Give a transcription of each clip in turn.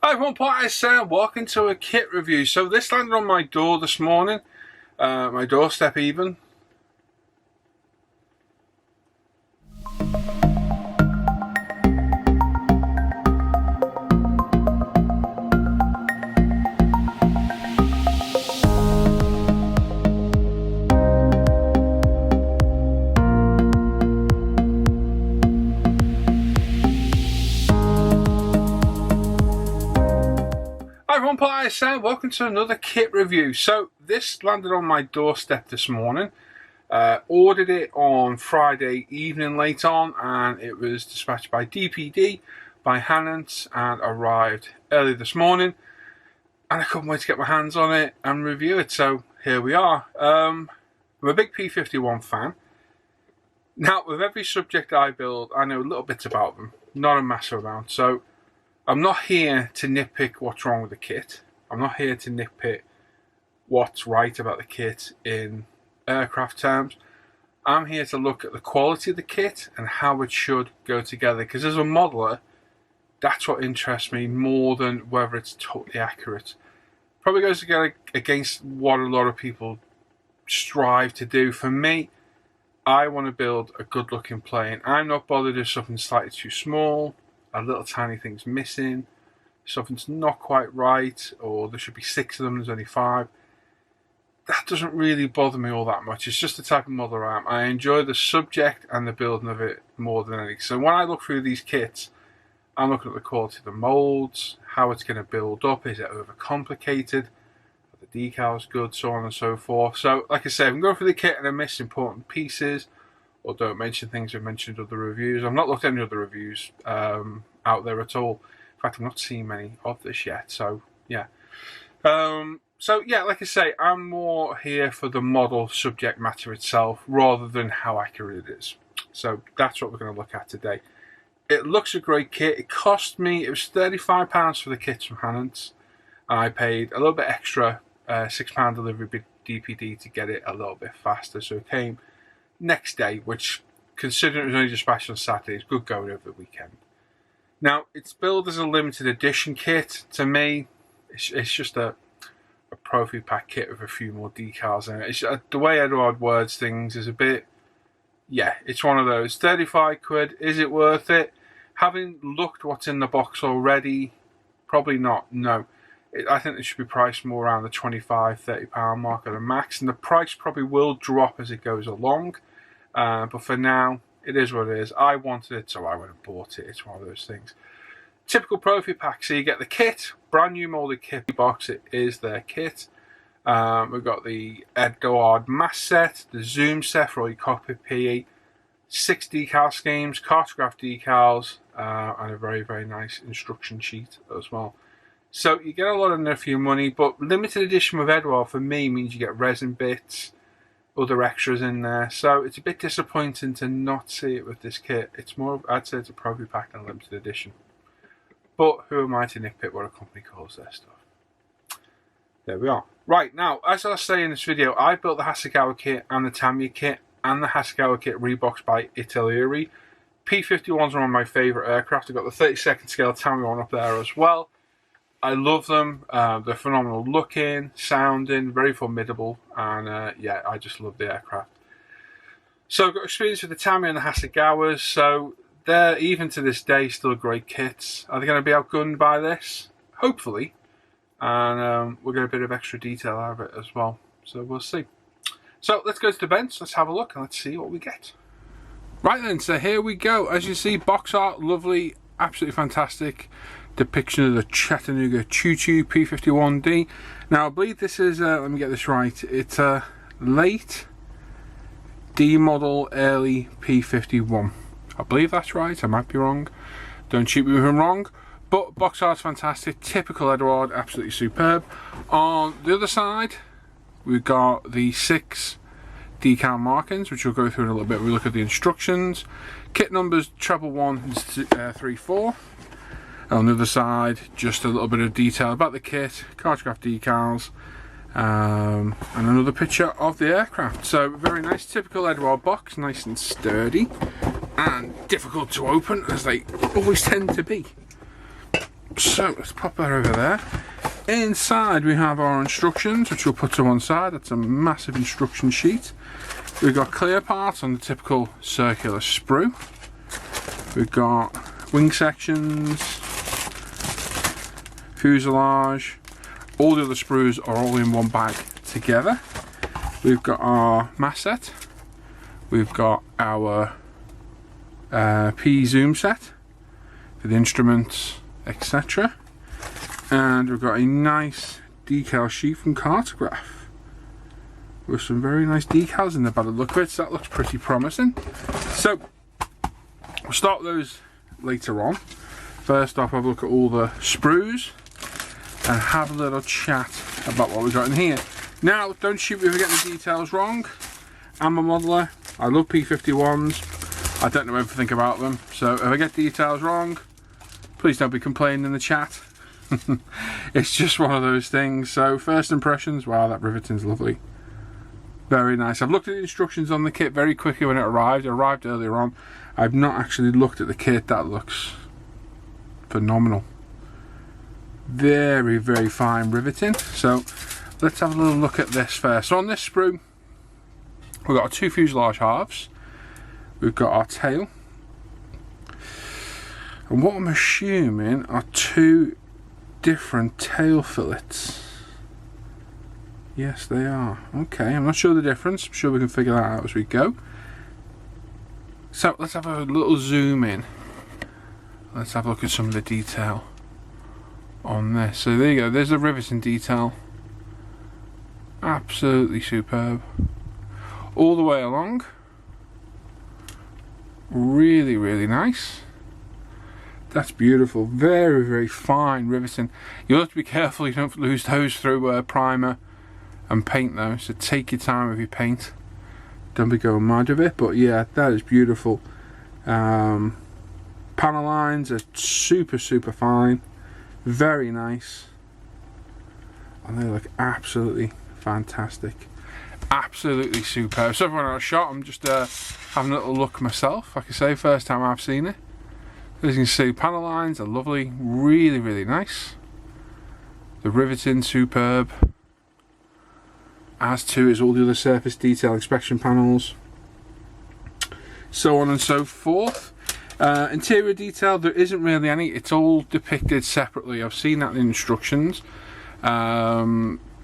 Hi everyone, Pat is welcome to a kit review. So this landed on my door this morning, my doorstep even. Hi everyone, Pat is welcome to another kit review. So this landed on my doorstep this morning. Ordered it on Friday evening late on, and it was dispatched by DPD by Hangouts and arrived early this morning, and I couldn't wait to get my hands on it and review it. So here we are. I'm a big P-51 fan. Now with every subject I build, I know little bits about them, not a massive amount. So I'm not here to nitpick what's wrong with the kit. I'm not here to nitpick what's right about the kit in aircraft terms. I'm here to look at the quality of the kit and how it should go together, because as a modeler, that's what interests me more than whether it's totally accurate. Probably goes against what a lot of people strive to do. For me, I want to build a good looking plane. I'm not bothered if something's slightly too small, a little tiny thing's missing, something's not quite right, or there should be 6 of them, there's only 5. That doesn't really bother me all that much. It's just the type of modeler I am. I enjoy the subject and the building of it more than anything. So when I look through these kits, I'm looking at the quality of the molds, how it's going to build up, is it overcomplicated, are the decals good, so on and so forth. So like I say, I'm going through the kit and I miss important pieces, or don't mention things I've mentioned in other reviews. I've not looked at any other reviews out there at all. In fact, I've not seen many of this yet. So yeah. So yeah, like I say, I'm more here for the model subject matter itself rather than how accurate it is. So that's what we're going to look at today. It looks a great kit. It cost me, it was £35 for the kits from Hangouts, and I paid a little bit extra, £6 delivery DPD to get it a little bit faster. So it came next day, which, considering it was only dispatched on Saturday, is good going over the weekend. Now, it's billed as a limited edition kit. To me, it's just a trophy pack kit with a few more decals in it. It's, the way Eduard words things is a bit, yeah, it's one of those. 35 quid, is it worth it? Having looked what's in the box already, probably not, no. I think it should be priced more around the £25–30 mark at a max, and the price probably will drop as it goes along. But for now, it is what it is. I wanted it, so I went and bought it. It's one of those things. Typical Profi pack, so you get the kit, brand new molded kit box. It is their kit. We've got the Eduard mask set, the zoom set for all your cockpit PE, 6 decal schemes, cartograph decals, and a very, very nice instruction sheet as well. So you get a lot in there for your money, but limited edition with Eduard for me means you get resin bits, other extras in there. So it's a bit disappointing to not see it with this kit. It's more, I'd say it's a Profi pack than a limited edition. But who am I to nitpick what a company calls their stuff? There we are. Right, now, as I was saying in this video, I built the HASEGAWA kit and the Tamiya kit and the HASEGAWA kit reboxed by Italy. P-51s are one of my favourite aircraft. I've got the 32nd scale Tamiya one up there as well. I love them. They're phenomenal looking, sounding, very formidable, and yeah, I just love the aircraft. So I've got experience with the Tamiya and the HASEGAWAs, so they're, even to this day, still great kits. Are they going to be outgunned by this? Hopefully. And we'll get a bit of extra detail out of it as well. So we'll see. So let's go to the bench, let's have a look, and let's see what we get. Right then, so here we go. As you see, box art, lovely, absolutely fantastic depiction of the Chattanooga Choo Choo P-51D. Now I believe this is, let me get this right, it's a late D model, early P-51. I believe that's right, I might be wrong. Don't shoot me if I'm wrong. But box art's fantastic, typical Eduard, absolutely superb. On the other side, we've got the 6 decal markings, which we'll go through in a little bit. We look at the instructions. Kit numbers, treble 1 is 34. On the other side, just a little bit of detail about the kit, cartograph decals, and another picture of the aircraft. So very nice, typical Eduard box, nice and sturdy, and difficult to open, as they always tend to be. So let's pop that over there. Inside we have our instructions, which we'll put to one side. That's a massive instruction sheet. We've got clear parts on the typical circular sprue. We've got wing sections, fuselage. All the other sprues are all in one bag together. We've got our mass set. We've got our P zoom set for the instruments, etc. And we've got a nice decal sheet from Cartograph with some very nice decals in there by the look of it, so that looks pretty promising. So we'll start those later on. First off, have a look at all the sprues and have a little chat about what we've got in here. Now, don't shoot me if I get the details wrong. I'm a modeller. I love P-51s. I don't know everything about them, so if I get details wrong, please don't be complaining in the chat. It's just one of those things. So first impressions, wow, that riveting's lovely. Very nice. I've looked at the instructions on the kit very quickly when it arrived. It arrived earlier on. I've not actually looked at the kit. That looks phenomenal. Very, very fine riveting. So let's have a little look at this first. So on this sprue, we've got our two fuselage halves. We've got our tail. And what I'm assuming are two different tail fillets. Yes, they are. Okay, I'm not sure the difference. I'm sure we can figure that out as we go. So let's have a little zoom in. Let's have a look at some of the detail on this. So there you go, there's the riveting detail. Absolutely superb. All the way along. Really, really nice. That's beautiful. Very, very fine riveting. You'll have to be careful you don't lose those through primer and paint though, so take your time with your paint. Don't be going mad with it, but yeah, that is beautiful. Panel lines are super, super fine. Very nice. And they look absolutely fantastic. Absolutely superb. So everyone I shot, I'm just having a little look myself. Like I say, first time I've seen it. As you can see, panel lines are lovely, really, really nice. The riveting, superb. As too is all the other surface detail inspection panels. So on and so forth. Interior detail, there isn't really any. It's all depicted separately. I've seen that in the instructions.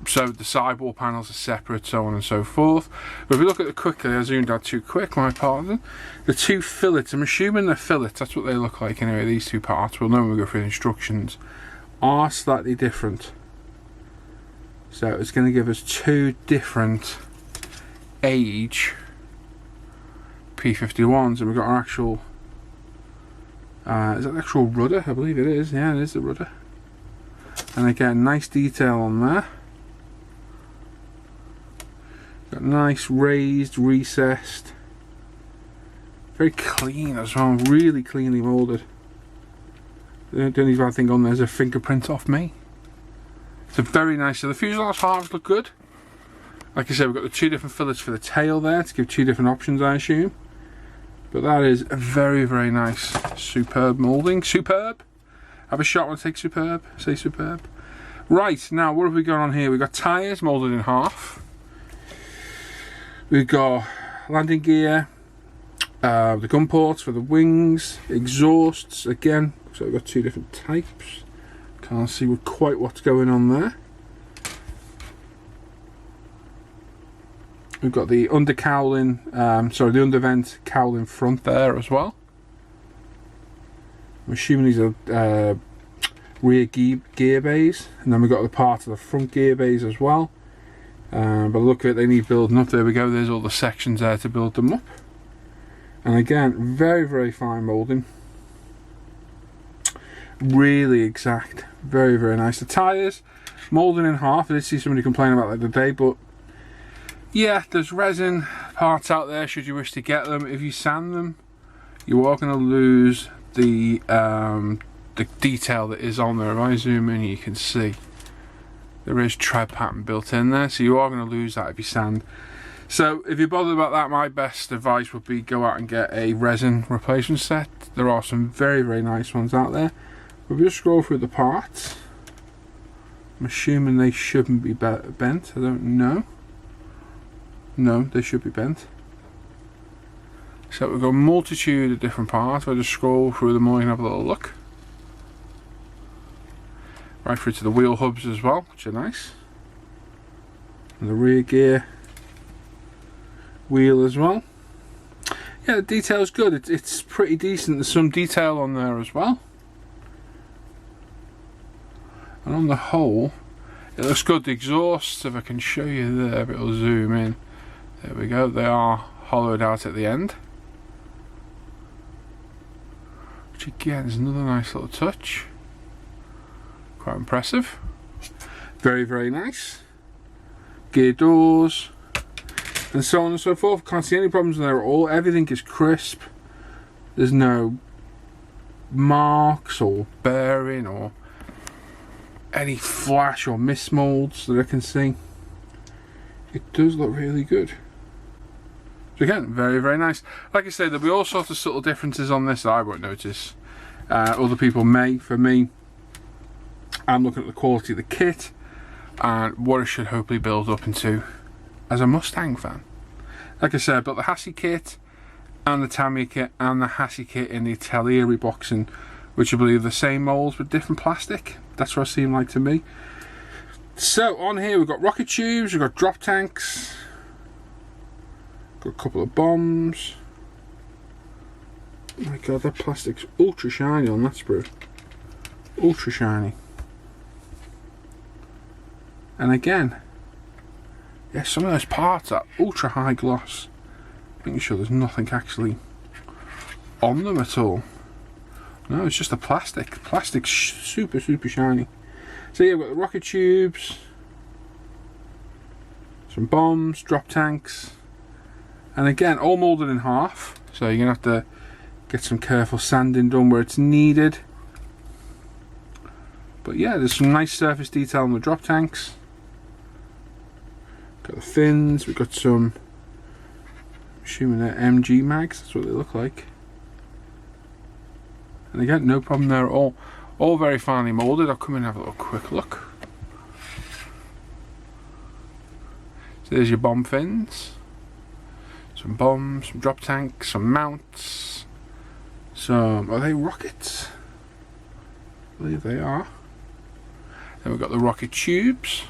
So the sidewall panels are separate, so on and so forth. But if we look at it quickly, I zoomed out too quick, my pardon. The two fillets, I'm assuming they're fillets, that's what they look like anyway, these two parts. We'll know when we go through the instructions. Are slightly different. So it's going to give us two different age P-51s, and we've got our actual, is that the actual rudder? I believe it is, yeah, it is the rudder. And again, nice detail on there. Got nice raised, recessed, very clean as well, really cleanly moulded. The only bad thing on there is a fingerprint off me. So very nice. So the fuselage halves look good. Like I said, we've got the two different fillets for the tail there to give two different options, I assume. But that is a very, very nice, superb moulding. Superb. Have a shot when I take superb. Say superb. Right, now what have we got on here? We've got tyres moulded in half. We've got landing gear, the gun ports for the wings, exhausts again, so we've got two different types. Can't see quite what's going on there. We've got the under cowling, the undervent cowling front there as well. I'm assuming these are rear gear bays, and then we've got the part of the front gear bays as well. But look at it, they need building up. There we go, there's all the sections there to build them up. And again, very, very fine moulding. Really exact. Very, very nice. The tyres, moulding in half. I did see somebody complain about that today, but yeah, there's resin parts out there should you wish to get them. If you sand them, you are going to lose the detail that is on there. If I zoom in, you can see there is tread pattern built in there, so you are going to lose that if you sand. So if you're bothered about that, my best advice would be go out and get a resin replacement set. There are some very, very nice ones out there. We'll just scroll through the parts. I'm assuming they shouldn't be bent. I don't know. No, they should be bent. So we've got a multitude of different parts. I'll just scroll through them all and have a little look. Right through to the wheel hubs as well, which are nice. And the rear gear wheel as well. Yeah, the detail's good. It's pretty decent. There's some detail on there as well. And on the whole, it looks good. The exhausts, if I can show you there, it'll zoom in. There we go. They are hollowed out at the end. Which again is another nice little touch. Quite impressive. Very, very nice. Gear doors. And so on and so forth. Can't see any problems there at all. Everything is crisp. There's no marks or bearing or any flash or mismolds that I can see. It does look really good. So again, very, very nice. Like I say, there'll be all sorts of subtle differences on this that I won't notice. Other people may. For me, I'm looking at the quality of the kit and what it should hopefully build up into as a Mustang fan. Like I said, I built the Hase kit and the Tamiya kit and the Hase kit in the Italian reboxing, which I believe are the same molds with different plastic. That's what it seemed like to me. So on here we've got rocket tubes, we've got drop tanks, got a couple of bombs. Oh my god, that plastic's ultra shiny on that sprue. Ultra shiny. And again, yeah, some of those parts are ultra high gloss. Making sure there's nothing actually on them at all. No, it's just the plastic. Plastic's super, super shiny. So yeah, we've got the rocket tubes, some bombs, drop tanks, and again, all moulded in half. So you're going to have to get some careful sanding done where it's needed. But yeah, there's some nice surface detail on the drop tanks. Got the fins, we've got some, I'm assuming they're MG mags, that's what they look like. And again, no problem there at all. All very finely moulded. I'll come in and have a little quick look. So there's your bomb fins. Some bombs, some drop tanks, some mounts. Some, are they rockets? I believe they are. Then we've got the rocket tubes.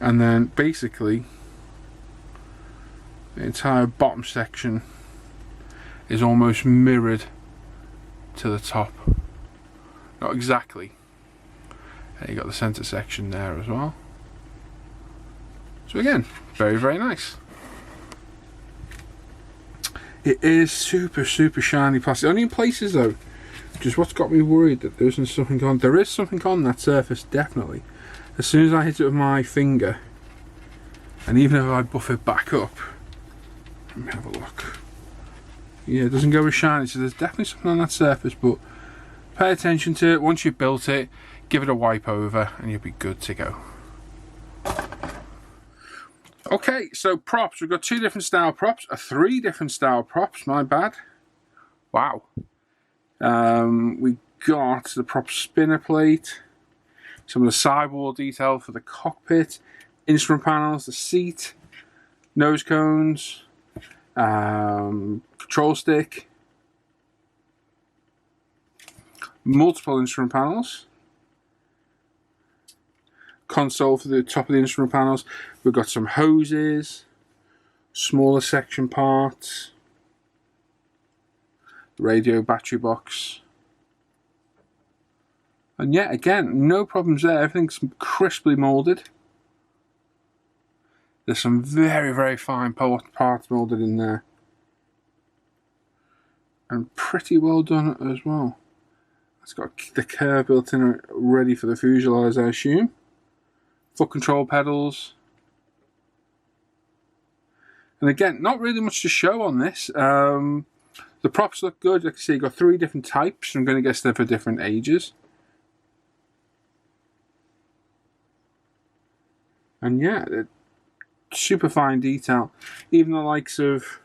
And then basically the entire bottom section is almost mirrored to the top. Not exactly. And you got the center section there as well. So again, very, very nice. It is super, super shiny plastic. Only in places though, which is what's got me worried that there isn't something on. There is something on that surface, definitely. As soon as I hit it with my finger, and even if I buff it back up, let me have a look. Yeah, it doesn't go as shiny, so there's definitely something on that surface, but pay attention to it. Once you've built it, give it a wipe over and you'll be good to go. Okay, so props. We've got two different style props, three different style props, my bad. Wow. We got the prop spinner plate, some of the sidewall detail for the cockpit, instrument panels, the seat, nose cones, control stick, multiple instrument panels, console for the top of the instrument panels. We've got some hoses, smaller section parts, radio battery box, and yeah, again, no problems there. Everything's crisply molded. There's some very, very fine parts molded in there. And pretty well done as well. It's got the curve built in ready for the fuselage, I assume. Foot control pedals. And again, not really much to show on this. The props look good. Like I say, you've got three different types. I'm going to guess they're for different ages. And yeah, super fine detail. Even the likes of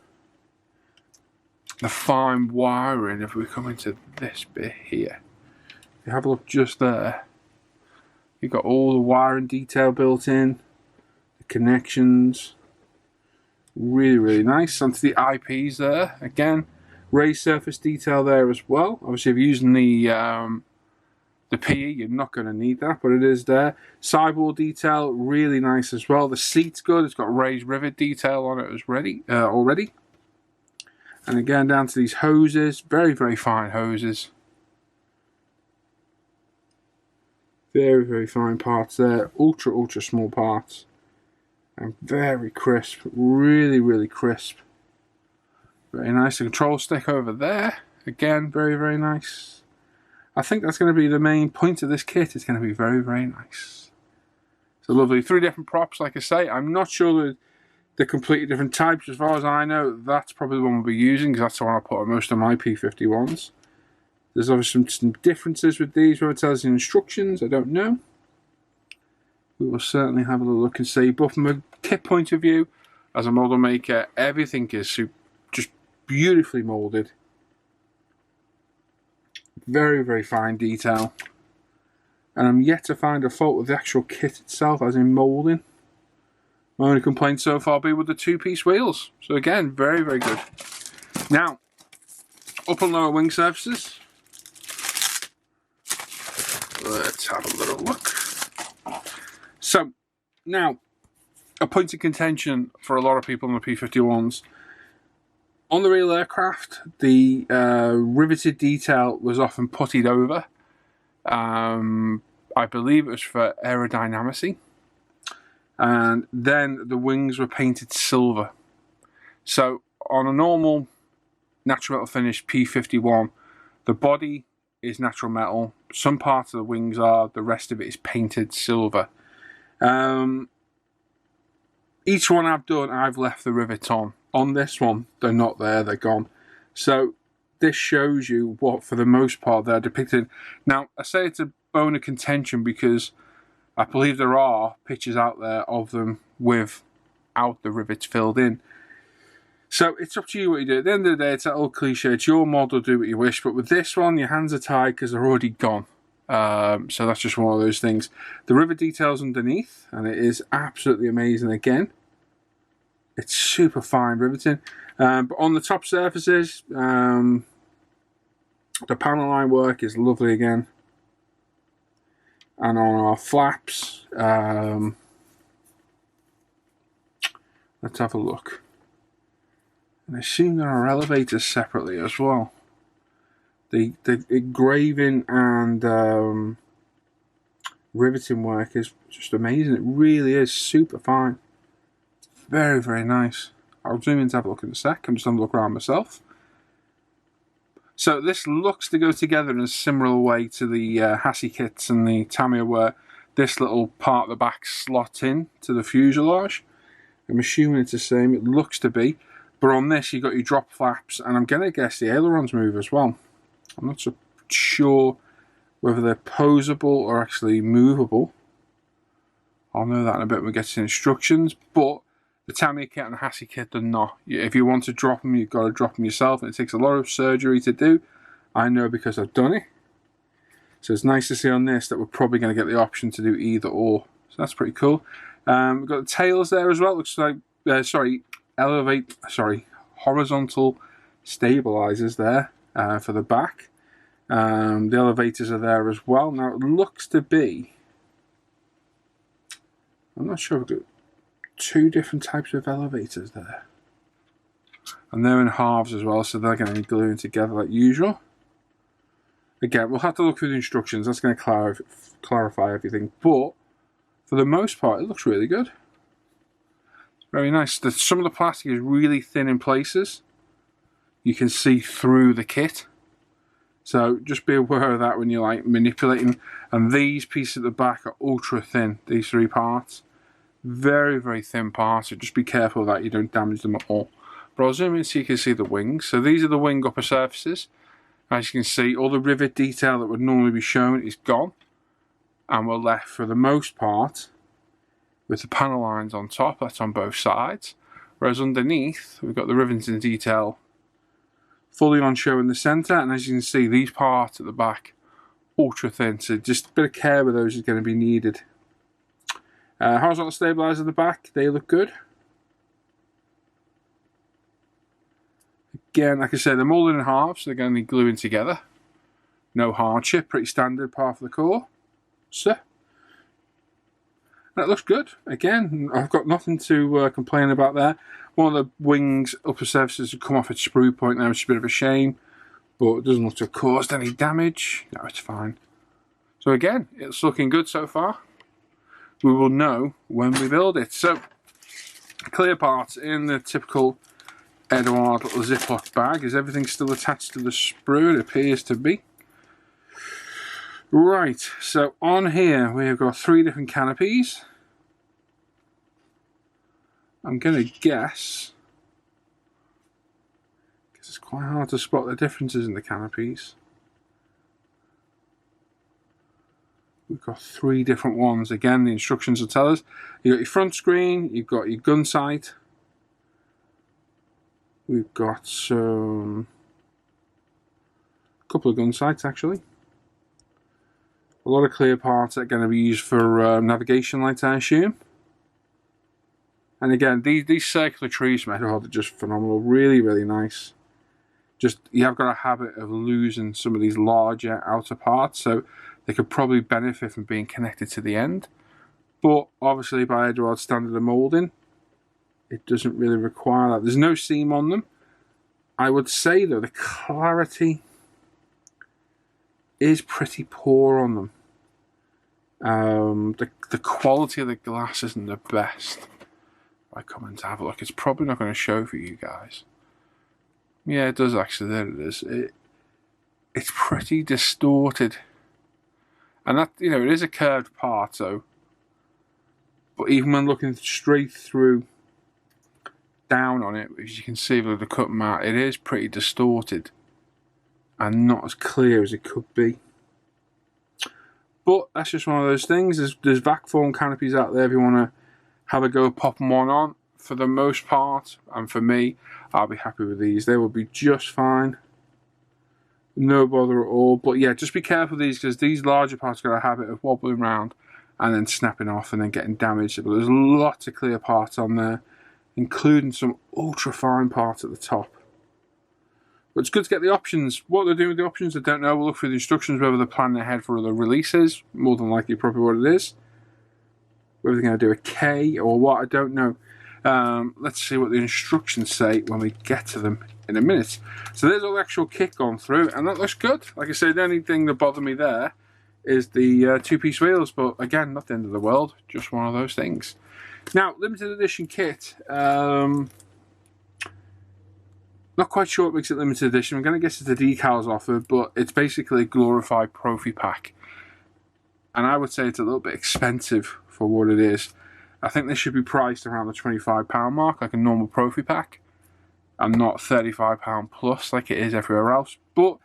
the fine wiring, if we come into this bit here, if you have a look just there, you've got all the wiring detail built in, the connections, really, really nice. Onto the IPs there, again, raised surface detail there as well. Obviously, if you're using the PE, you're not going to need that, but it is there. Sidewall detail, really nice as well. The seat's good. It's got raised rivet detail on it already. And again, down to these hoses. Very, very fine hoses. Very, very fine parts there. Ultra, ultra small parts. And very crisp. Really, really crisp. Very nice. The control stick over there. Again, very, very nice. I think that's going to be the main point of this kit. It's going to be very, very nice. So lovely. 3 different props, like I say. I'm not sure that they're completely different types. As far as I know, that's probably the one we'll be using, because that's the one I put on most of my P-51s. There's obviously some differences with these, whether it tells you instructions, I don't know. We will certainly have a little look and see. But from a kit point of view, as a model maker, everything is just beautifully moulded. Very, very fine detail. And I'm yet to find a fault with the actual kit itself, as in moulding. My only complaint so far be with the 2-piece wheels. So again, very, very good. Now, up and lower wing surfaces. Let's have a little look. So, now, a point of contention for a lot of people on the P-51s. On the real aircraft, the riveted detail was often puttied over. I believe it was for aerodynamicy. And then the wings were painted silver. So on a normal natural metal finish P-51, the body is natural metal. Some parts of the wings are, the rest of it is painted silver. Each one I've done, I've left the rivets on. On this one, they're not there, they're gone. So this shows you what, for the most part, they're depicted. Now, I say it's a bone of contention because I believe there are pictures out there of them without the rivets filled in. So it's up to you what you do. At the end of the day, it's that old cliche, it's your model, do what you wish. But with this one, your hands are tied because they're already gone. So that's just one of those things. The rivet detail's underneath, and it is absolutely amazing again. It's super fine riveting. But on the top surfaces, the panel line work is lovely again. And on our flaps, let's have a look. And I assume there are elevators separately as well. The engraving and riveting work is just amazing. It really is super fine. Very, very nice. I'll zoom in to have a look in a sec. I'm just having a look around myself. So this looks to go together in a similar way to the HASE kits and the Tamiya, where this little part of the back slots in to the fuselage. I'm assuming it's the same. It looks to be. But on this, you've got your drop flaps, and I'm going to guess the ailerons move as well. I'm not so sure whether they're posable or actually movable. I'll know that in a bit when we get to the instructions, but the Tamiya kit and the HASE kit, they're not. If you want to drop them, you've got to drop them yourself, and it takes a lot of surgery to do. I know because I've done it. So it's nice to see on this that we're probably going to get the option to do either or. So that's pretty cool. We've got the tails there as well. Looks like, horizontal stabilizers there for the back. The elevators are there as well. Now it looks to be, I'm not sure, we've got 2 different types of elevators there. And they're in halves as well, so they're going to be gluing together like usual. Again, we'll have to look through the instructions. That's going to clarify everything. But for the most part, it looks really good. Very nice. Some of the plastic is really thin in places. You can see through the kit. So just be aware of that when you're like manipulating. And these pieces at the back are ultra thin, these 3 parts. Very, very thin parts, so just be careful that you don't damage them at all. But I'll zoom in so you can see the wings. So these are the wing upper surfaces. As you can see, all the rivet detail that would normally be shown is gone. And we're left, for the most part, with the panel lines on top. That's on both sides. Whereas underneath, we've got the riveting detail fully on show in the centre, and as you can see, these parts at the back, ultra thin, so just a bit of care with those is going to be needed. Horizontal stabilisers at the back, they look good. Again, like I said, they're moulded in half, so they're going to need gluing together. No hardship, pretty standard part of the core. So, that looks good. Again, I've got nothing to complain about there. One of the wings upper surfaces has come off its sprue point now, which is a bit of a shame, but it doesn't look to have caused any damage. No, it's fine. So again, it's looking good so far. We will know when we build it. So, clear parts in the typical Eduard little Ziploc bag. Is everything still attached to the sprue? It appears to be. Right, so on here we have got 3 different canopies. I'm going to guess, because it's quite hard to spot the differences in the canopies. We've got 3 different ones. Again, the instructions will tell us. You've got your front screen, you've got your gun sight. We've got a couple of gun sights actually. A lot of clear parts that are going to be used for navigation lights, I assume. And again, these circular trees from Eduard are just phenomenal. Really, really nice. Just, you have got a habit of losing some of these larger outer parts, so they could probably benefit from being connected to the end. But obviously, by Eduard's standard of moulding, it doesn't really require that. There's no seam on them. I would say, though, the clarity is pretty poor on them. The quality of the glass isn't the best. If I come in to have a look, it's probably not going to show for you guys. Yeah, it does actually. There it is. It's pretty distorted, and that, you know, it is a curved part, so. But even when looking straight through, down on it, as you can see with the cut mat, it is pretty distorted and not as clear as it could be. But that's just one of those things. There's vac form canopies out there if you want to have a go popping one on. For the most part, and for me, I'll be happy with these. They will be just fine. No bother at all. But yeah, just be careful with these, because these larger parts got a habit of wobbling around and then snapping off and then getting damaged. But there's lots of clear parts on there, including some ultra fine parts at the top. But it's good to get the options. What they're doing with the options, I don't know. We'll look through the instructions, whether they're planning ahead for other releases. More than likely probably what it is. Whether they're going to do a K or what, I don't know. Let's see what the instructions say when we get to them in a minute. So there's all the actual kit gone through, and that looks good. Like I said, the only thing that bothered me there is the 2-piece wheels. But again, not the end of the world. Just one of those things. Now, limited edition kit. Not quite sure what makes it limited edition. I'm going to guess it's the decals offered, but it's basically a glorified Profi pack. And I would say it's a little bit expensive for what it is. I think this should be priced around the £25 mark, like a normal Profi pack, and not £35 plus like it is everywhere else. But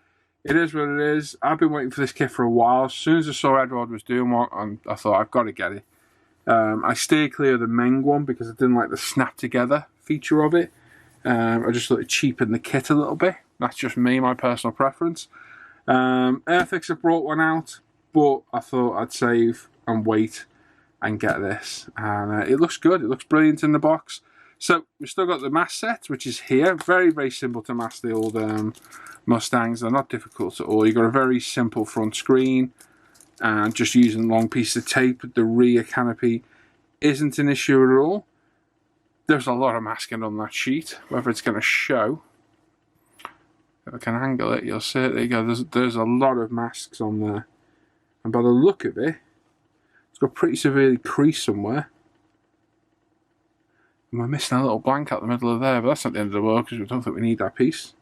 it is what it is. I've been waiting for this kit for a while. As soon as I saw Eduard was doing one, I thought, I've got to get it. I steered clear of the Meng one because I didn't like the snap together feature of it. I just thought it cheapened the kit a little bit. That's just me, my personal preference. Airfix have brought one out, but I thought I'd save and wait and get this. And it looks good. It looks brilliant in the box. So we've still got the mast set, which is here. Very, very simple to mast the old Mustangs. They're not difficult at all. You've got a very simple front screen, and just using long pieces of tape. The rear canopy isn't an issue at all. There's a lot of masking on that sheet. Whether it's going to show, if I can angle it, you'll see it. There you go. There's a lot of masks on there, and by the look of it, it's got pretty severely creased somewhere. And we're missing a little blank out the middle of there, but that's not the end of the world because we don't think we need that piece.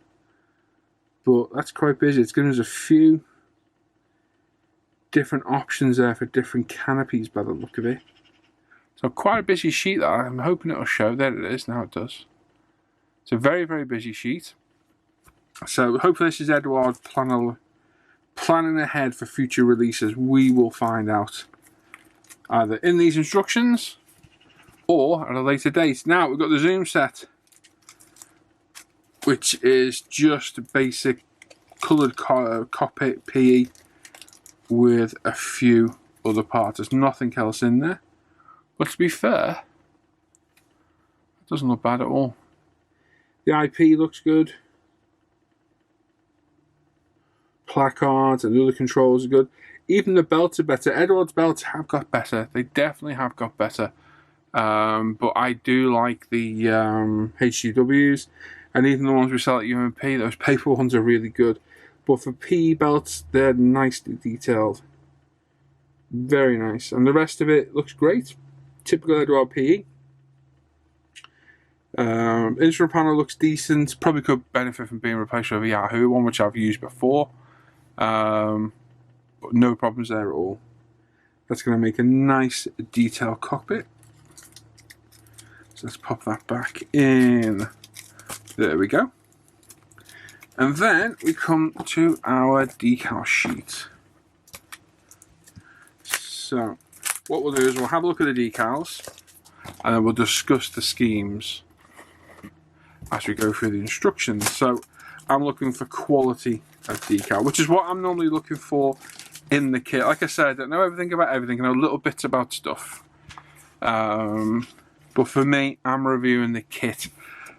But that's quite busy. It's giving us a few different options there for different canopies by the look of it. So quite a busy sheet there. I'm hoping it'll show. There it is. Now it does. It's a very, very busy sheet. So hopefully this is Eduard planning ahead for future releases. We will find out either in these instructions or at a later date. Now we've got the zoom set. which is just basic coloured cockpit PE with a few other parts. There's nothing else in there. But to be fair, it doesn't look bad at all. The IP looks good. Placards and other controls are good. Even the belts are better. Eduard's belts have got better. They definitely have got better. But I do like the HGWs, and even the ones we sell at UMP, those paper ones are really good. But for PE belts, they're nicely detailed. Very nice. And the rest of it looks great. Typical Eduard PE. Instrument panel looks decent. Probably could benefit from being replaced with a Yahoo one, which I've used before. But no problems there at all. That's going to make a nice detailed cockpit. So let's pop that back in. There we go. And then we come to our decal sheet. So what we'll do is we'll have a look at the decals, and then we'll discuss the schemes as we go through the instructions. So I'm looking for quality of decal, which is what I'm normally looking for in the kit. Like I said, I don't know everything about everything. I know little bits about stuff. But for me, I'm reviewing the kit,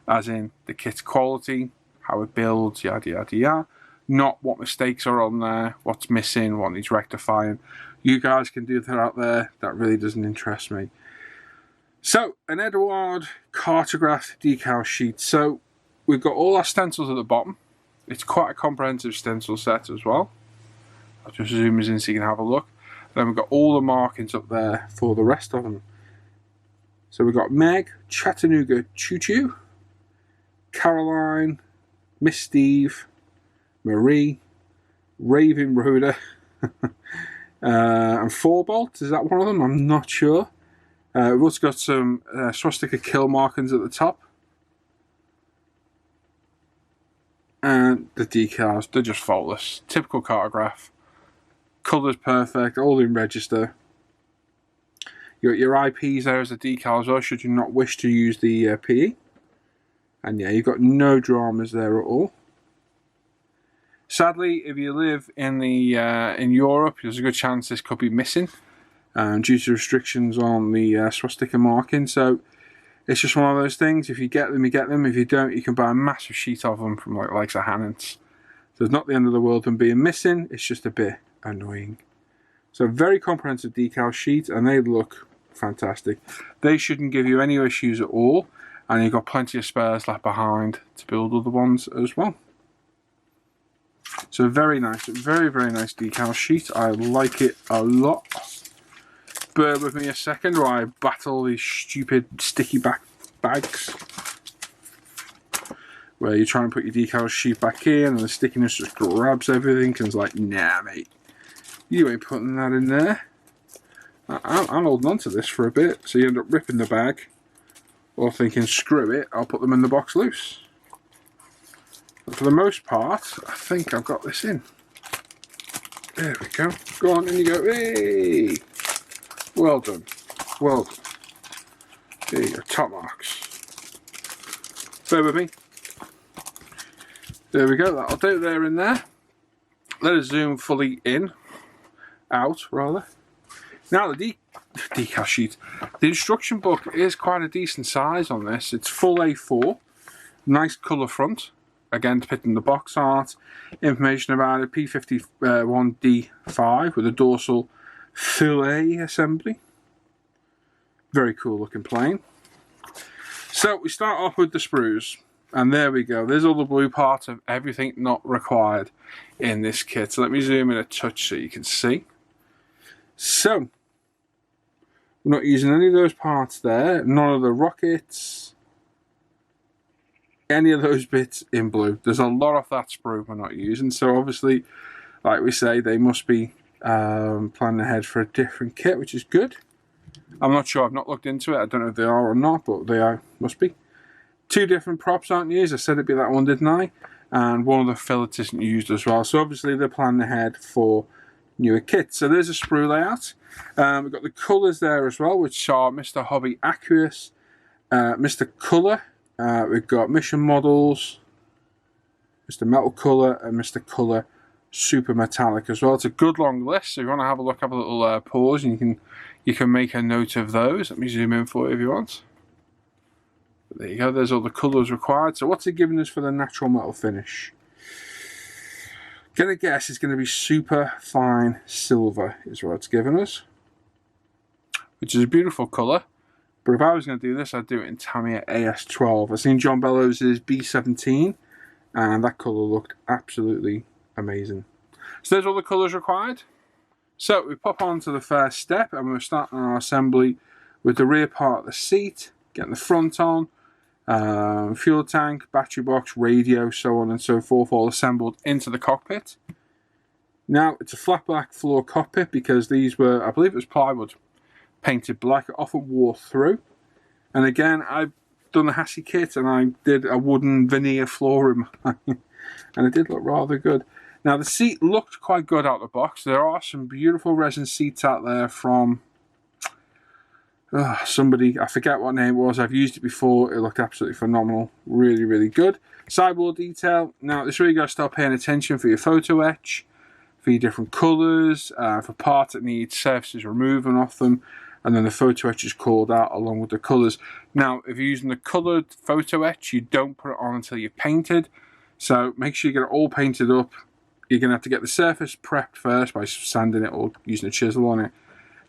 as in the kit's quality, how it builds, yada yada yada. Not what mistakes are on there, what's missing, what needs rectifying. You guys can do that out there. That really doesn't interest me. So, an Eduard cartograph decal sheet. So, we've got all our stencils at the bottom. It's quite a comprehensive stencil set as well. I'll just zoom us in so you can have a look. Then we've got all the markings up there for the rest of them. So we've got Meg, Chattanooga Choo Choo, Caroline, Miss Steve, Marie, Raven Rhoda, and Forbolt. Is that one of them? I'm not sure. We've also got some swastika kill markings at the top. And the decals, they're just faultless. Typical cartograph. Colours perfect, all in register. You got your IPs there as a decal as well, should you not wish to use the PE. And yeah, you've got no dramas there at all. Sadly, if you live in in Europe, there's a good chance this could be missing due to restrictions on the swastika marking. So it's just one of those things. If you get them, you get them. If you don't, you can buy a massive sheet of them from like likes of Hannons. So it's not the end of the world them being missing. It's just a bit annoying. So a very comprehensive decal sheet, and they look fantastic. They shouldn't give you any issues at all, and you've got plenty of spares left behind to build other ones as well. So very nice, very nice decal sheet. I like it a lot. Bear with me a second while I battle these stupid sticky bags where you try and put your decal sheet back in and the stickiness just grabs everything and it's like, nah mate, you ain't putting that in there. I'm holding on to this for a bit, so you end up ripping the bag or thinking, screw it, I'll put them in the box loose. But for the most part, I think I've got this in. There we go. Go on, in you go. Hey! Well done. Well done. There you go, top marks. Bear with me. There we go, that'll do there and there. Let us zoom fully in. Out, rather. Now the decal sheet. The instruction book is quite a decent size on this. It's full A4. Nice colour front. Again, depicting the box art. Information about it. P-51D 5 with a dorsal fillet assembly. Very cool looking plane. So we start off with the sprues. And there we go. There's all the blue parts of everything not required in this kit. So let me zoom in a touch so you can see. So, we're not using any of those parts there. None of the rockets. Any of those bits in blue. There's a lot of that sprue we're not using. So obviously, like we say, they must be planning ahead for a different kit, which is good. I'm not sure. I've not looked into it. I don't know if they are or not, but they are. Must be. Two different props aren't used. I said it'd be that one, didn't I? And one of the fillets isn't used as well. So obviously, they're planning ahead for newer kits. So there's a sprue layout. We've got the colours there as well, which are Mr. Hobby Aqueous, Mr. Colour. We've got mission models, Mr. Metal Colour, and Mr. Colour Super Metallic as well. It's a good long list, so if you want to have a look, have a little pause, and you can make a note of those. Let me zoom in for you if you want. But there you go, there's all the colours required. So what's it giving us for the natural metal finish? Gonna guess it's going to be super fine silver is what it's giving us, which is a beautiful colour. But if I was going to do this, I'd do it in Tamiya AS12. I've seen John Bellows' B17, and that colour looked absolutely amazing. So there's all the colours required. So we pop on to the first step, and we're starting our assembly with the rear part of the seat, getting the front on, fuel tank, battery box, radio, so on and so forth, all assembled into the cockpit. Now it's a flat black floor cockpit because these were, I believe it was plywood, painted black. It often wore through. And again, I've done a HASE kit, and I did a wooden veneer floor in mine, and it did look rather good. Now the seat looked quite good out of the box. There are some beautiful resin seats out there from somebody, I forget what name it was. I've used it before. It looked absolutely phenomenal. Really, really good. Sideboard detail. Now this is where you got to start paying attention for your photo etch, for your different colours, for parts that need surfaces removing off them, and then the photo etch is called out along with the colours. Now, if you're using the coloured photo etch, you don't put it on until you're painted. So make sure you get it all painted up. You're going to have to get the surface prepped first by sanding it or using a chisel on it.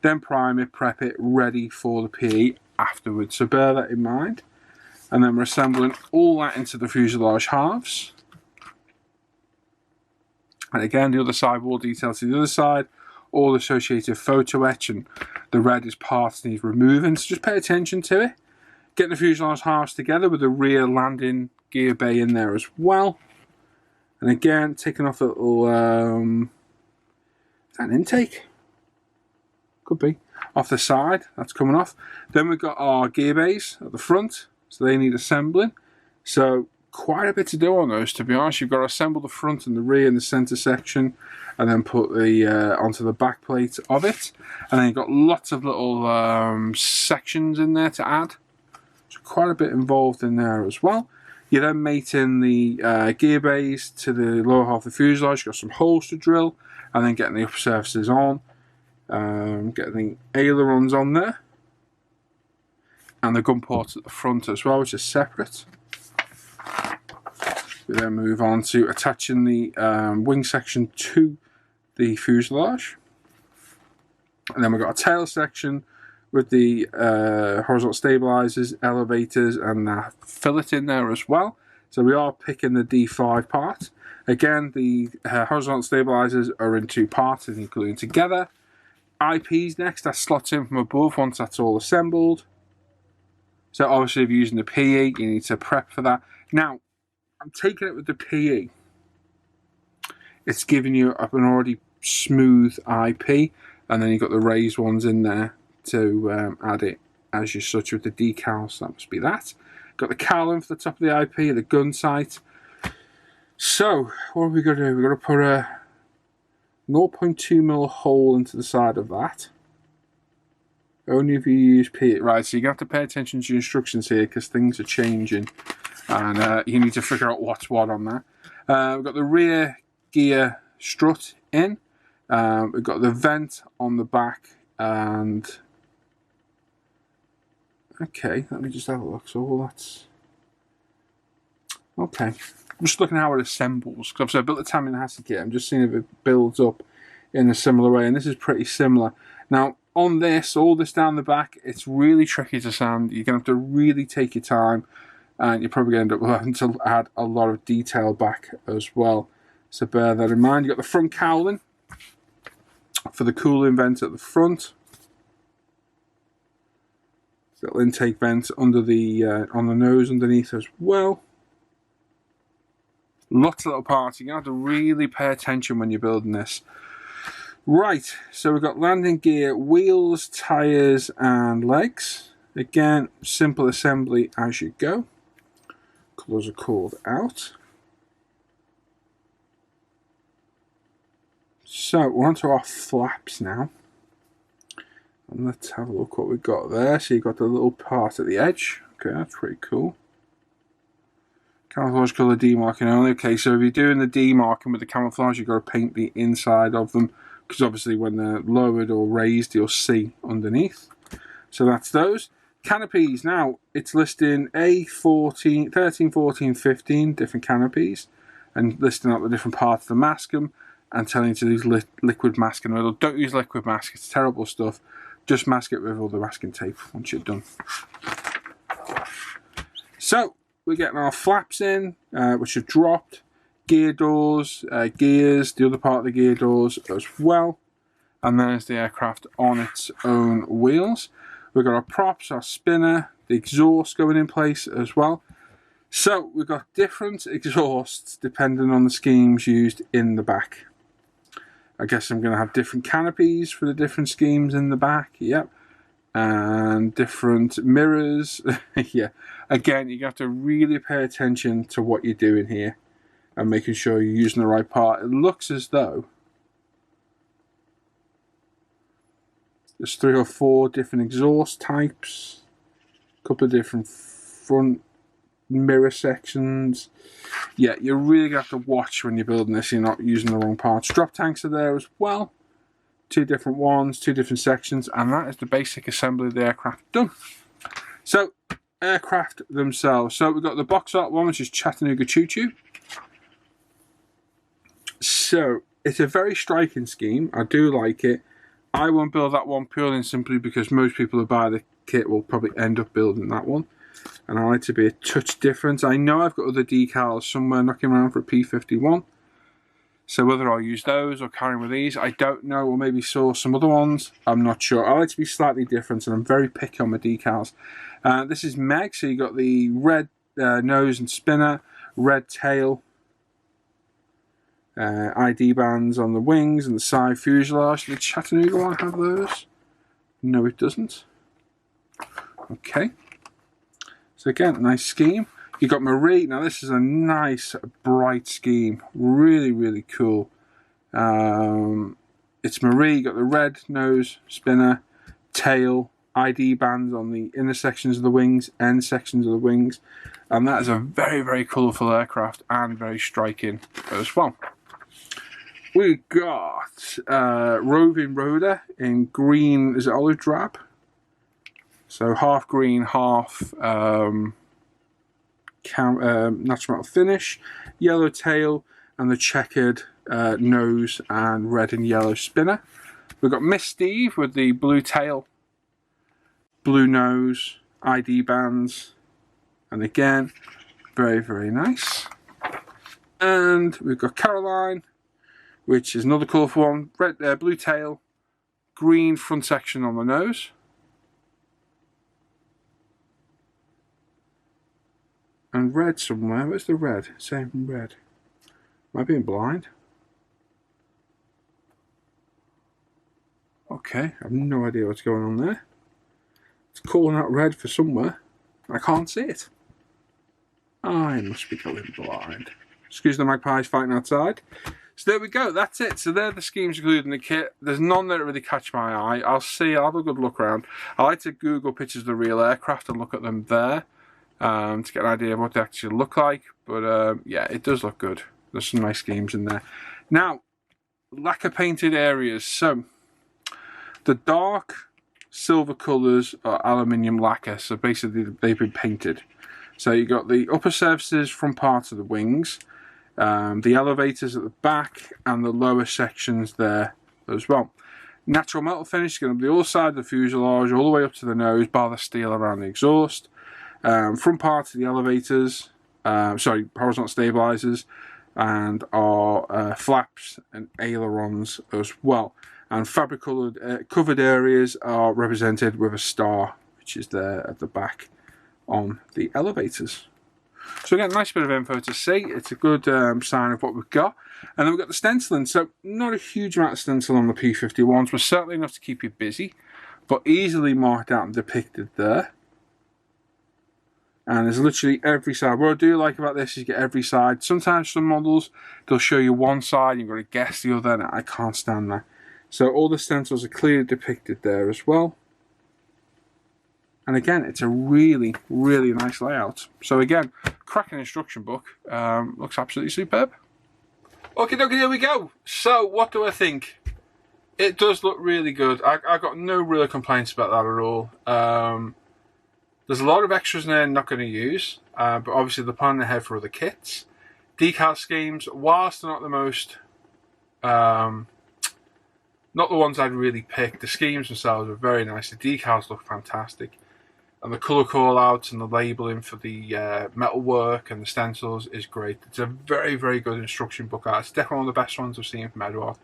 Then prime it, prep it, ready for the PE afterwards. So bear that in mind. And then we're assembling all that into the fuselage halves. And again, the other side, wall detail to the other side, all associated photo etch, and the red is parts needs removing, so just pay attention to it. Getting the fuselage halves together with the rear landing gear bay in there as well. And again, taking off a little, is that an intake? Could be. Off the side, that's coming off. Then we've got our gear bays at the front, so they need assembling. So quite a bit to do on those, to be honest. You've got to assemble the front and the rear and the centre section, and then put the onto the back plate of it. And then you've got lots of little sections in there to add. So quite a bit involved in there as well. You then mate in the gear bays to the lower half of the fuselage. You've got some holes to drill, and then getting the upper surfaces on. Getting the ailerons on there. And the gun ports at the front as well, which is separate. We then move on to attaching the wing section to the fuselage. And then we've got a tail section with the horizontal stabilizers, elevators, and the fillet in there as well. So we are picking the D5 part. Again, the horizontal stabilizers are in two parts and they're gluing together. IPs next, that slots in from above once that's all assembled. So obviously if you're using the PE, you need to prep for that. Now, I'm taking it with the PE. It's giving you an already smooth IP, and then you've got the raised ones in there to add it as you such with the decals. So that must be that. Got the cowling for the top of the IP, the gun sight. So what are we going to do? We're going to put a 0.2mm hole into the side of that. Only if you use PE. Right, so you're going to have to pay attention to your instructions here because things are changing. And you need to figure out what's what on there. We've got the rear gear strut in. We've got the vent on the back. And okay, let me just have a look. So all that's okay. I'm just looking at how it assembles. Because obviously I built the Tamiya HASE kit. I'm just seeing if it builds up in a similar way. And this is pretty similar. Now, on this, all this down the back, it's really tricky to sand. You're going to have to really take your time. And you're probably going to end up having to add a lot of detail back as well. So bear that in mind. You've got the front cowling for the cooling vent at the front. Little intake vent under the on the nose underneath as well. Lots of little parts. You're going to have to really pay attention when you're building this. Right, so we've got landing gear, wheels, tyres and legs. Again, simple assembly as you go. Colours are called out. So we're onto our flaps now. And let's have a look what we've got there. So you've got the little part at the edge. Okay, that's pretty cool. Camouflage colour demarking only. Okay, so if you're doing the demarking with the camouflage, you've got to paint the inside of them, because obviously when they're lowered or raised, you'll see underneath. So that's those. Canopies, now it's listing A14, 13, 14, 15 different canopies, and listing out the different parts of the masking, and telling you to use liquid masking oil. Don't use liquid mask, it's terrible stuff. Just mask it with all the masking tape once you're done. So we're getting our flaps in, which have dropped, gear doors, gears, the other part of the gear doors as well, and there's the aircraft on its own wheels. We've got our props, our spinner, the exhaust going in place as well. So we've got different exhausts depending on the schemes used in the back. I guess I'm going to have different canopies for the different schemes in the back, yep. And different mirrors, yeah. Again, you have to really pay attention to what you're doing here and making sure you're using the right part. It looks as though there's 3 or 4 different exhaust types, a couple of different front mirror sections. Yeah, you're really going to have to watch when you're building this, you're not using the wrong parts. Drop tanks are there as well. 2 different ones, 2 different sections, and that is the basic assembly of the aircraft done. So, aircraft themselves. So we've got the box art one, which is Chattanooga Choo Choo. So, it's a very striking scheme. I do like it. I won't build that one purely and simply because most people who buy the kit will probably end up building that one. And I like to be a touch different. I know I've got other decals somewhere knocking around for a P-51. So whether I'll use those or carry with these, I don't know, or maybe source some other ones, I'm not sure. I like to be slightly different, and I'm very picky on my decals. This is Meg, so you got the red nose and spinner, red tail, ID bands on the wings and the side fuselage. The Chattanooga one have those? No, it doesn't. Okay. So again, nice scheme. You got Marie. Now this is a nice bright scheme, really, really cool. It's Marie. You got the red nose, spinner, tail, ID bands on the inner sections of the wings, end sections of the wings, and that is a very, very colourful aircraft and very striking as well. We got Roving Rhoda in green. Is it olive drab? So half green, half natural metal finish, yellow tail, and the checkered nose and red and yellow spinner. We've got Miss Steve with the blue tail, blue nose, ID bands, and again, very, very nice. And we've got Caroline, which is another colourful one, red, blue tail, green front section on the nose. And red somewhere. Where's the red? Same red. Am I being blind? Okay, I have no idea what's going on there. It's calling out red for somewhere. I can't see it. I must be going blind. Excuse the magpies fighting outside. So there we go, that's it. So they're the schemes included in the kit. There's none that really catch my eye. I'll have a good look around. I like to Google pictures of the real aircraft and look at them there. To get an idea of what they actually look like, but yeah, it does look good. There's some nice schemes in there. Now, lacquer painted areas. So the dark silver colours are aluminium lacquer, so basically they've been painted. So you got the upper surfaces from parts of the wings, the elevators at the back, and the lower sections there as well. Natural metal finish is going to be all sides of the fuselage, all the way up to the nose, bar the steel around the exhaust. Front parts of the elevators, horizontal stabilizers, and our flaps and ailerons as well. And fabric covered areas are represented with a star, which is there at the back on the elevators. So again, nice bit of info to see. It's a good sign of what we've got. And then we've got the stenciling. So not a huge amount of stencil on the P-51s, but certainly enough to keep you busy, but easily marked out and depicted there. And there's literally every side. What I do like about this is you get every side. Sometimes some models, they'll show you one side, you've got to guess the other, and I can't stand that. So all the stencils are clearly depicted there as well. And again, it's a really, really nice layout. So again, cracking instruction book. Looks absolutely superb. Okay, here we go. So what do I think? It does look really good. I got no real complaints about that at all. There's a lot of extras in there I'm not going to use, but obviously they're planning ahead for other kits. Decal schemes, whilst they're not the most, not the ones I'd really pick, the schemes themselves are very nice. The decals look fantastic. And the colour call-outs and the labelling for the metal work and the stencils is great. It's a very, very good instruction book. It's definitely one of the best ones I've seen from Eduard.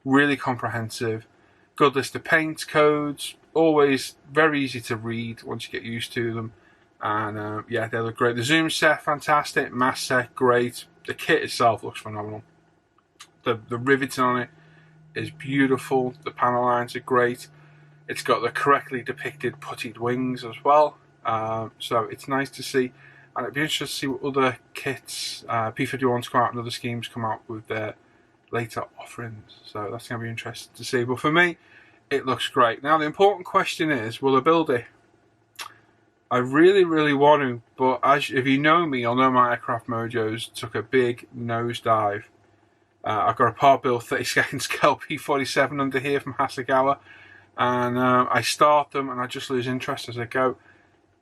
Really comprehensive. Good list of paint codes. Always very easy to read once you get used to them. And yeah, they look great. The zoom set, fantastic. Mask set, great. The kit itself looks phenomenal. The riveting on it is beautiful. The panel lines are great. It's got the correctly depicted puttied wings as well. So it's nice to see. And it'd be interesting to see what other kits, P-51s come out and other schemes come out with their later offerings. So that's going to be interesting to see. But for me, it looks great. Now the important question is, will I build it? I really, really want to, but if you know me, you'll know my aircraft mojos took a big nosedive. I've got a part build 32nd scale P-47 under here from HASEGAWA, and I start them and I just lose interest as I go.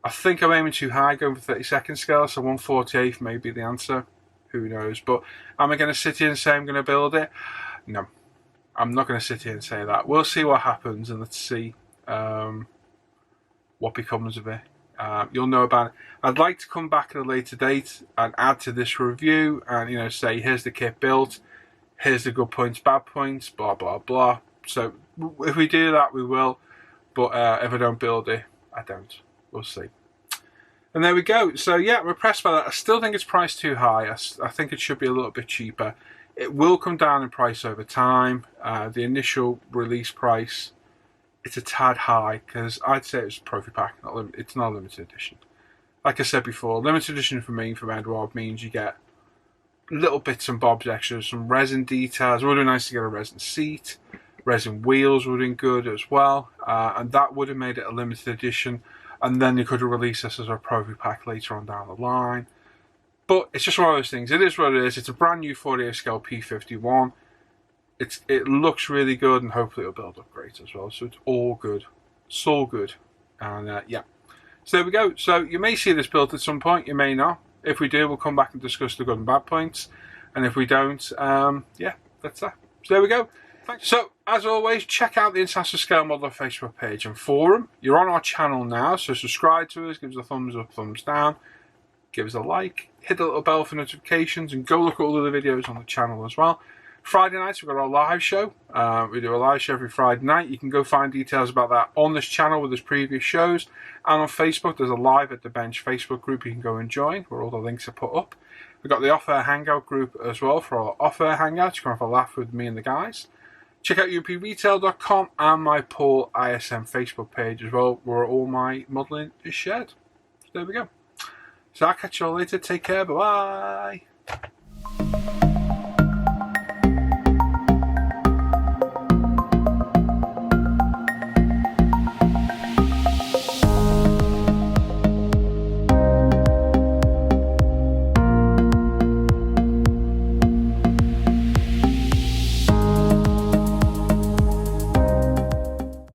I think I'm aiming too high going for 32nd scale, so 1/48 may be the answer. Who knows? But am I going to sit here and say I'm going to build it? No. I'm not going to sit here and say that. We'll see what happens, and let's see what becomes of it. You'll know about it. I'd like to come back at a later date and add to this review and, say, here's the kit built, here's the good points, bad points, blah, blah, blah. So if we do that, we will. But if I don't build it, I don't. We'll see. And there we go. So yeah, I'm impressed by that. I still think it's priced too high. I think it should be a little bit cheaper. It will come down in price over time. The initial release price, it's a tad high because I'd say it's a Profi Pack. It's not a limited edition. Like I said before, limited edition for me from Eduard means you get little bits and bobs extras, some resin details. It would have been nice to get a resin seat. Resin wheels would have been good as well. And that would have made it a limited edition. And then you could have released this as a Profi Pack later on down the line. But it's just one of those things. It is what it is. It's a brand new 48 scale P-51. It looks really good, and hopefully it'll build up great as well. So it's all good. It's all good. And yeah. So there we go. So you may see this built at some point. You may not. If we do, we'll come back and discuss the good and bad points. And if we don't, yeah, that's that. So there we go. Thanks. So, as always, check out the International Scale Modeler Facebook page and forum. You're on our channel now, so subscribe to us, give us a thumbs up, thumbs down, give us a like, hit the little bell for notifications, and go look at all the other videos on the channel as well. Friday nights, we've got our live show. We do a live show every Friday night. You can go find details about that on this channel with his previous shows. And on Facebook, there's a Live at the Bench Facebook group you can go and join, where all the links are put up. We've got the Off Air Hangout group as well for our Off Air Hangouts. You can have a laugh with me and the guys. Check out upretail.com and my Paul ISM Facebook page as well, where all my modelling is shared. So there we go. So I'll catch you all later. Take care. Bye-bye.